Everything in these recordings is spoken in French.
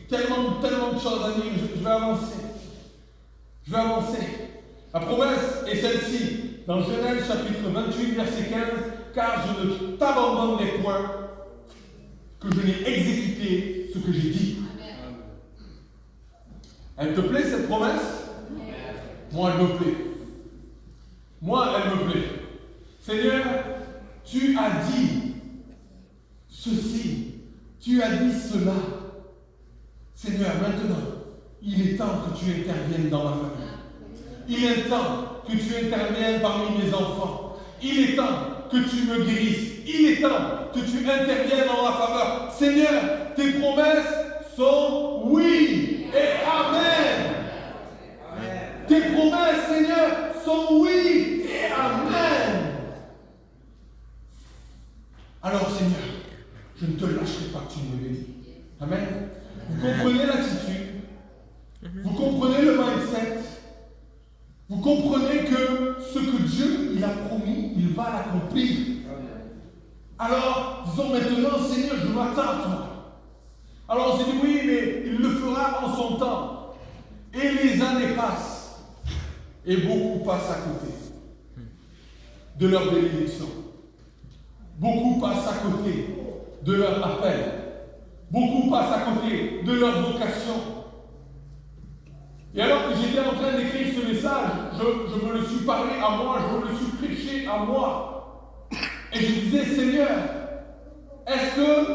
tellement de choses à dire. Je vais avancer. Je vais avancer. La promesse est celle-ci. Dans Genèse chapitre 28, verset 15. Car je ne t'abandonnerai point que je n'ai exécuté ce que j'ai dit. Amen. Elle te plaît cette promesse? Amen. Moi, elle me plaît. Moi, elle me plaît. Seigneur, tu as dit ceci. Tu as dit cela. Seigneur, maintenant, il est temps que tu interviennes dans ma famille. Il est temps que tu interviennes parmi mes enfants. Il est temps que tu me guérisses. Il est temps que tu interviennes en ma faveur. Seigneur, tes promesses sont oui et amen. Amen. Tes promesses, Seigneur, sont oui et amen. Alors, Seigneur, je ne te lâcherai pas que tu me bénis. Amen. Vous comprenez l'attitude? Vous comprenez le mindset? Vous comprenez que ce que Dieu il a promis, il va l'accomplir. Alors, disons maintenant, Seigneur, je m'attends à toi. Alors on s'est dit, oui, mais il le fera en son temps. Et les années passent. Et beaucoup passent à côté de leur bénédiction. Beaucoup passent à côté de leur appel. Beaucoup passent à côté de leur vocation. Et alors que j'étais en train d'écrire ce message, je me le suis parlé à moi, je me le suis prêché à moi. Et je disais, Seigneur, est-ce que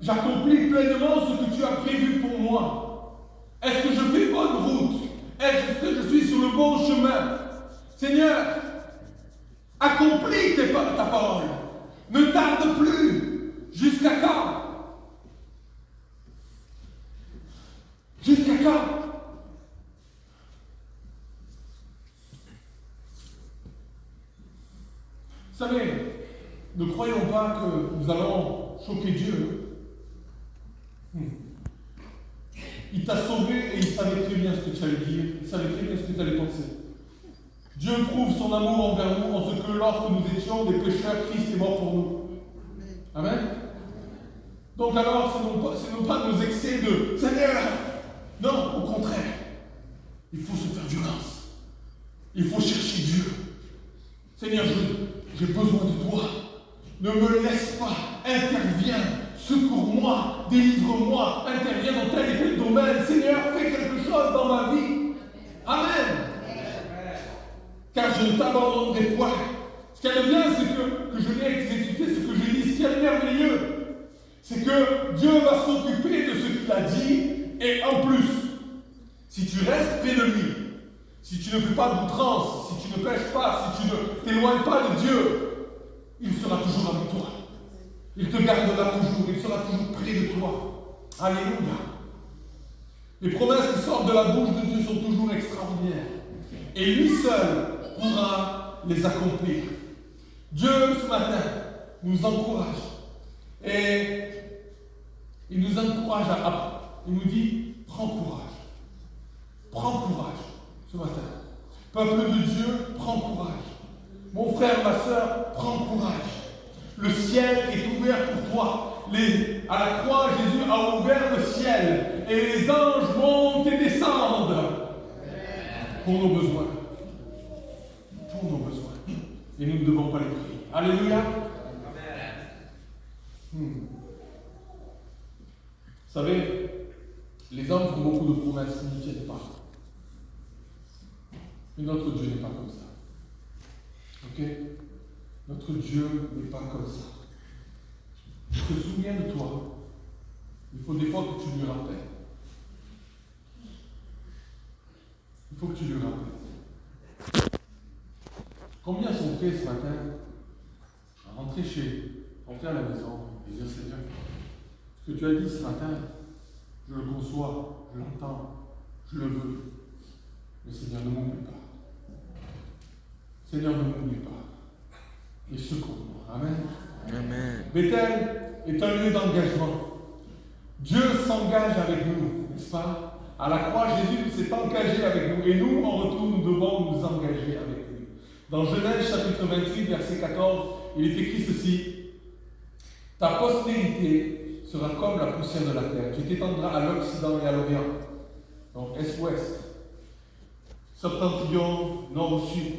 j'accomplis pleinement ce que tu as prévu pour moi? Est-ce que je fais bonne route? Est-ce que je suis sur le bon chemin? Seigneur, accomplis ta parole. Ne tarde plus. Jusqu'à quand? Jusqu'à quand? Vous savez, ne croyons pas que nous allons choquer Dieu. Il t'a sauvé et il savait très bien ce que tu allais dire, il savait très bien ce que tu allais penser. Dieu prouve son amour envers nous en ce que lorsque nous étions des pécheurs, Christ est mort pour nous. Amen. Donc alors, ce n'est pas nos excès de Seigneur. Non, au contraire. Il faut se faire violence. Il faut chercher Dieu. Seigneur, j'ai besoin de toi. Ne me laisse pas. Interviens. Secours-moi. Délivre-moi. Interviens dans tel et tel domaine. Seigneur, fais quelque chose dans ma vie. Amen. Car je ne t'abandonnerai point. Ce qui est bien, c'est que je n'ai exécuté ce que j'ai dit. Ce qui est merveilleux, c'est que Dieu va s'occuper de ce qu'il a dit. Et en plus, si tu restes près de lui, si tu ne fais pas d'outrance, si tu ne pêches pas, si tu ne t'éloignes pas de Dieu, il sera toujours avec toi. Il te gardera toujours, il sera toujours près de toi. Alléluia. Les promesses qui sortent de la bouche de Dieu sont toujours extraordinaires. Et lui seul pourra les accomplir. Dieu, ce matin, nous encourage. Et il nous encourage il nous dit, prends courage. Prends courage ce matin. Peuple de Dieu, prends courage. Mon frère, ma soeur, prends courage. Le ciel est ouvert pour toi. À la croix, Jésus a ouvert le ciel. Et les anges montent et descendent pour nos besoins. Pour nos besoins. Et nous ne devons pas les prier. Alléluia. Vous savez, les hommes font beaucoup de promesses qui ne tiennent pas. Mais notre Dieu n'est pas comme ça. Ok? Notre Dieu n'est pas comme ça. Je te souviens de toi. Il faut des fois que tu lui rappelles. Il faut que tu lui rappelles. Combien sont prêts ce matin à rentrer à la maison et dire Seigneur, ce que tu as dit ce matin, je le conçois, je l'entends, je le veux. Mais Seigneur, ne m'oublie pas. Seigneur, ne m'oublie pas. Et secours-moi. Amen. Amen. Bethel est un lieu d'engagement. Dieu s'engage avec nous, n'est-ce pas? À la croix, Jésus s'est engagé avec nous. Et nous, en retour, nous devons nous engager avec lui. Dans Genèse chapitre 28, verset 14, il est écrit ceci. Ta postérité sera comme la poussière de la terre. Tu t'étendras à l'Occident et à l'Orient. Donc Est-Ouest, septentrion, Nord au Sud.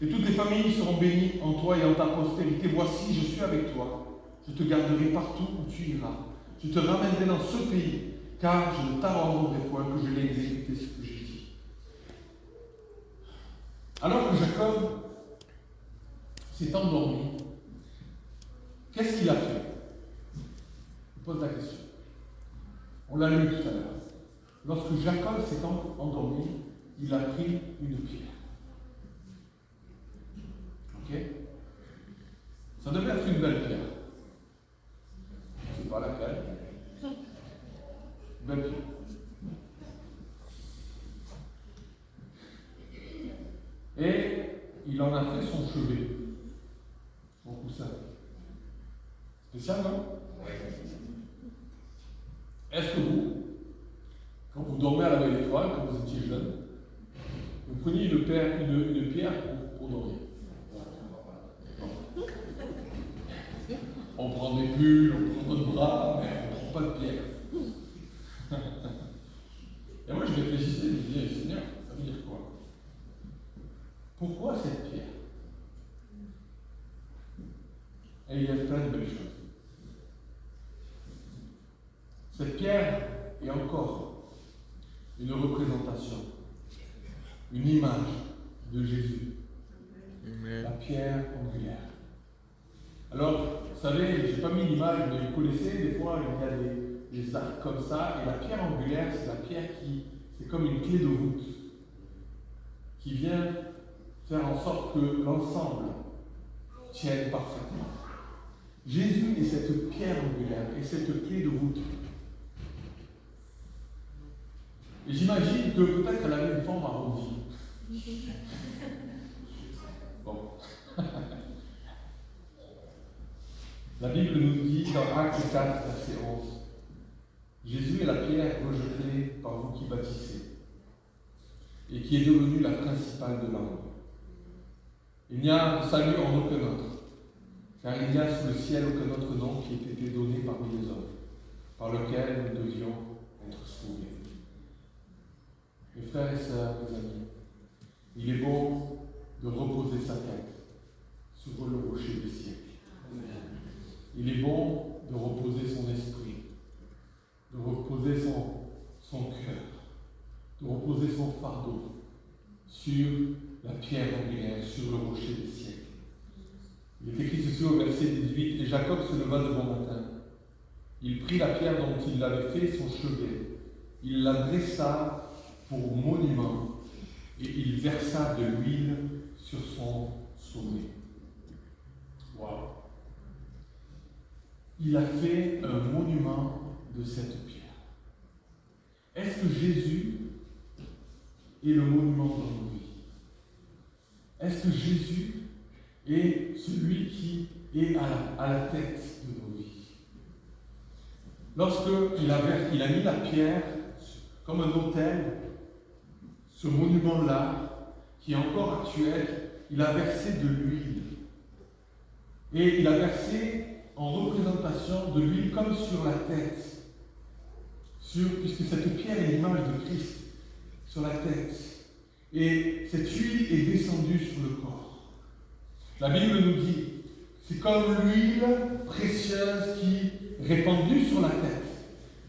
Et toutes les familles seront bénies en toi et en ta postérité. Voici, je suis avec toi. Je te garderai partout où tu iras. Je te ramènerai dans ce pays, car je ne t'abandonnerai point que je l'ai exécuté ce que j'ai dit. Alors que Jacob s'est endormi, qu'est-ce qu'il a fait? Je pose la question. On l'a lu tout à l'heure. Lorsque Jacob s'est endormi, il a pris une pierre. Ok? Ça devait être une belle pierre. Je ne sais pas laquelle. Belle pierre. Et il en a fait son chevet. Son coussin. Spécial, non? Oui. Est-ce que vous, quand vous dormez à la belle étoile, quand vous étiez jeune, vous preniez une pierre pour dormir? On prend des bulles, on prend notre bras, mais on ne prend pas de pierre. Et moi je réfléchissais, je me disais, Seigneur, ça veut dire quoi? Pourquoi cette pierre? Et il y a plein de belles choses. Cette pierre est encore une représentation, une image de Jésus. Amen. La pierre angulaire. Alors, vous savez, je n'ai pas mis l'image, mais vous connaissez, des fois, il y a des arcs comme ça, et la pierre angulaire, c'est la pierre c'est comme une clé de voûte, qui vient faire en sorte que l'ensemble tienne parfaitement. Jésus est cette pierre angulaire, et cette clé de voûte. Et j'imagine que peut-être qu'elle avait une forme arrondie. Bon. La Bible nous dit dans Actes 4, verset 11, Jésus est la pierre rejetée par vous qui bâtissez, et qui est devenue la principale de l'âme. Il n'y a salut en aucun autre, car il n'y a sous le ciel aucun autre nom qui ait été donné parmi les hommes, par lequel nous devions être sauvés. Mes frères et sœurs, mes amis, il est bon de reposer sa tête sur le rocher des siècles. Il est bon de reposer son esprit, de reposer son cœur, de reposer son fardeau sur la pierre angulaire, sur le rocher des siècles. Il est écrit ceci au verset 18, « Et Jacob se leva de bon matin. Il prit la pierre dont il avait fait son chevet, il la dressa pour monument, et il versa de l'huile sur son sommet. » Waouh! Il a fait un monument de cette pierre. Est-ce que Jésus est le monument de nos vies? Est-ce que Jésus est celui qui est à la tête de nos vies? Lorsqu'il a mis la pierre comme un autel, ce monument-là, qui est encore actuel, il a versé de l'huile. Et il a versé en représentation de l'huile comme sur la tête, puisque cette pierre est l'image de Christ, sur la tête. Et cette huile est descendue sur le corps. La Bible nous dit, c'est comme l'huile précieuse qui, répandue sur la tête,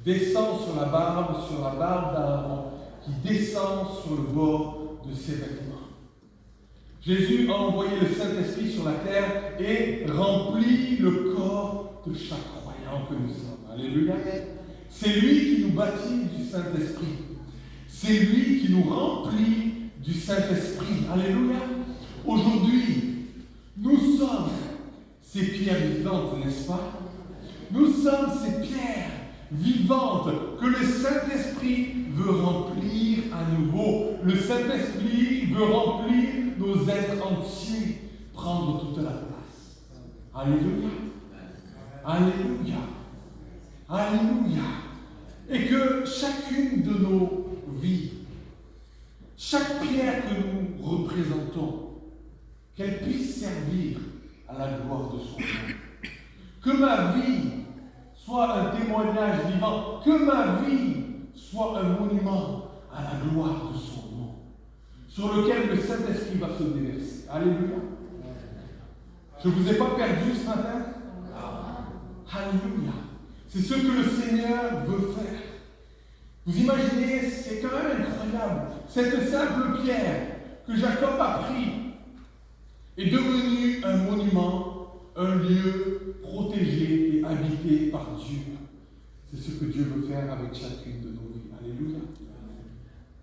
descend sur la barbe d'Aaron, qui descend sur le bord de ses vêtements. Jésus a envoyé le Saint-Esprit sur la terre et remplit le corps de chaque croyant que nous sommes. Alléluia. C'est lui qui nous baptise du Saint-Esprit. C'est lui qui nous remplit du Saint-Esprit. Alléluia. Aujourd'hui, nous sommes ces pierres vivantes, n'est-ce pas? Nous sommes ces pierres vivantes que le Saint-Esprit veut remplir à nouveau. Le Saint-Esprit veut remplir nos êtres entiers, prendre toute la place. Alléluia. Alléluia. Alléluia. Et que chacune de nos vies, chaque pierre que nous représentons, qu'elle puisse servir à la gloire de son nom. Que ma vie soit un témoignage vivant, que ma vie soit un monument à la gloire de son nom, sur lequel le Saint-Esprit va se déverser. Alléluia. Je ne vous ai pas perdu ce matin? Alléluia. C'est ce que le Seigneur veut faire. Vous imaginez, c'est quand même incroyable. Cette simple pierre que Jacob a pris est devenue un monument, un lieu protégé et habité par Dieu. C'est ce que Dieu veut faire avec chacune de nos vies. Alléluia.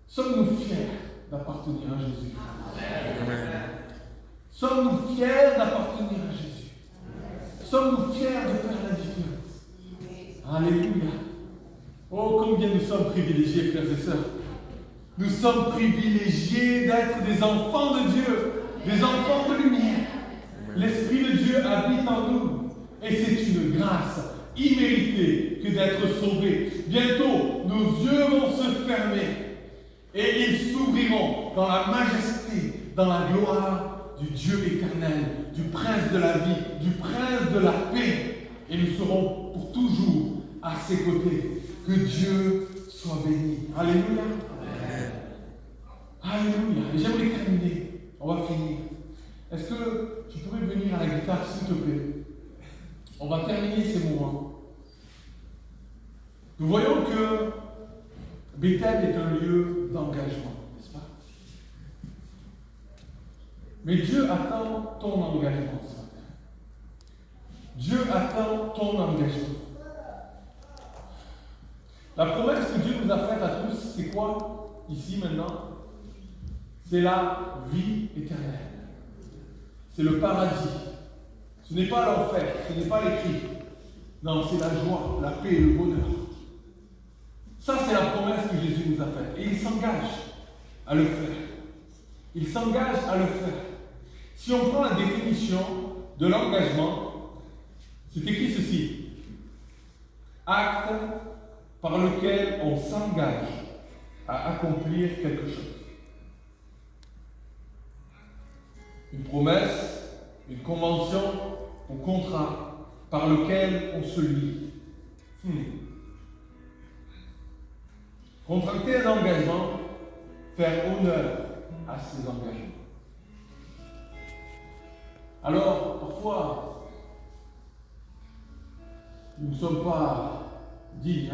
Sommes-nous fiers d'appartenir à Jésus? Amen. Sommes-nous fiers d'appartenir à Jésus? Sommes-nous fiers de faire la différence? Alléluia. Oh, combien nous sommes privilégiés, frères et sœurs. Nous sommes privilégiés d'être des enfants de Dieu, des enfants de lumière. L'Esprit de Dieu habite en nous. Et c'est une grâce imméritée que d'être sauvés. Bientôt, nos yeux vont se fermer. Et ils s'ouvriront dans la majesté, dans la gloire du Dieu éternel, du Prince de la vie, du Prince de la paix. Et nous serons pour toujours à ses côtés. Que Dieu soit béni. Alléluia. Amen. Alléluia. Et j'aimerais terminer. On va finir. Est-ce que tu pourrais venir à la guitare, s'il te plaît? On va terminer ces moments. Nous voyons que Bethel est un lieu d'engagement, n'est-ce pas? Mais Dieu attend ton engagement ce matin. Dieu attend ton engagement. La promesse que Dieu nous a faite à tous, c'est quoi, ici, maintenant? C'est la vie éternelle. C'est le paradis. Ce n'est pas l'enfer, ce n'est pas l'écrit. Non, c'est la joie, la paix et le bonheur. Ça, c'est la promesse que Jésus nous a faite. Et il s'engage à le faire. Il s'engage à le faire. Si on prend la définition de l'engagement, c'est écrit ceci. Acte par lequel on s'engage à accomplir quelque chose. Une promesse, une convention ou contrat par lequel on se lie. Contracter un engagement, faire honneur à ses engagements. Alors, parfois, nous ne sommes pas dignes.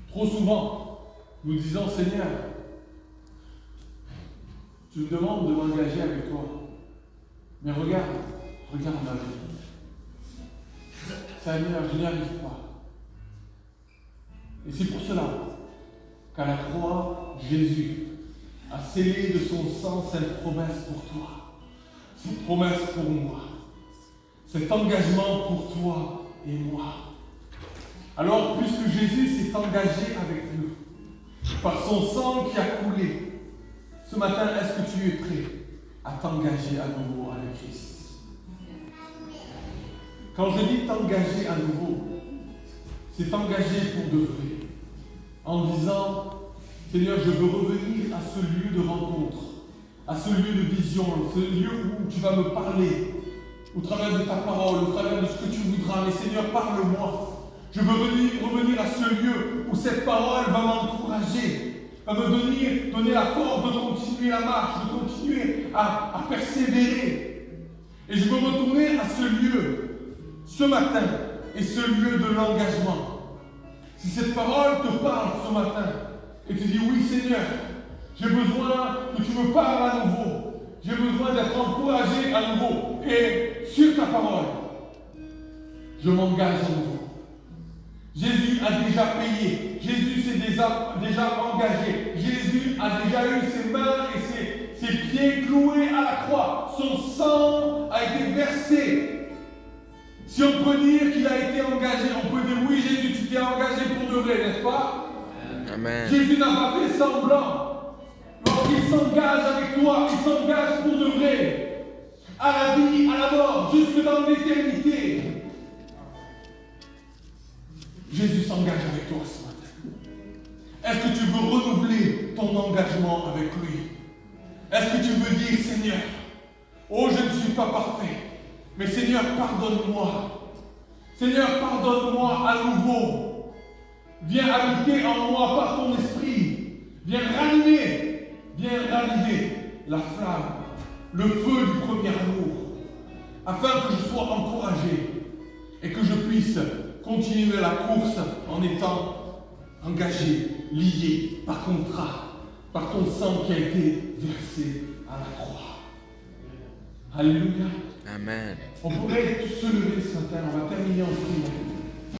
Trop souvent, nous disons, Seigneur, tu me demandes de m'engager avec toi. Mais regarde ma vie. Seigneur, je n'y arrive pas. Et c'est pour cela qu'à la croix, Jésus a scellé de son sang cette promesse pour toi, cette promesse pour moi, cet engagement pour toi et moi. Alors, puisque Jésus s'est engagé avec nous, par son sang qui a coulé, ce matin, est-ce que tu es prêt à t'engager à nouveau avec Christ? Quand je dis t'engager à nouveau, c'est t'engager pour de vrai, en disant, Seigneur, je veux revenir à ce lieu de rencontre, à ce lieu de vision, ce lieu où tu vas me parler, au travers de ta parole, au travers de ce que tu voudras. Mais Seigneur, parle-moi. Je veux revenir à ce lieu où cette parole va m'encourager, va me donner la force de continuer la marche, de continuer à persévérer. Et je veux retourner à ce lieu, ce matin, et ce lieu de l'engagement. Si cette parole te parle ce matin, et tu dis, oui Seigneur, j'ai besoin que tu me parles à nouveau, j'ai besoin d'être encouragé à nouveau, et sur ta parole, je m'engage à nouveau. Jésus a déjà payé, Jésus s'est déjà engagé, Jésus a déjà eu ses mains et ses pieds cloués à la croix, son sang a été versé. Si on peut dire qu'il a été engagé, on peut dire oui Jésus, tu t'es engagé pour de vrai, n'est-ce pas? Amen. Jésus n'a pas fait semblant. Lorsqu'il s'engage avec toi, il s'engage pour de vrai. À la vie, à la mort, jusque dans l'éternité. Jésus s'engage avec toi ce matin. Est-ce que tu veux renouveler ton engagement avec lui? Est-ce que tu veux dire, Seigneur, oh je ne suis pas parfait, mais Seigneur, pardonne-moi. Seigneur, pardonne-moi à nouveau. Viens habiter en moi par ton esprit. Viens raviver la flamme, le feu du premier amour, afin que je sois encouragé et que je puisse continuer la course en étant engagé, lié par contrat, par ton sang qui a été versé à la croix. Alléluia. Amen. On pourrait tous se lever ce matin, on va terminer en prière.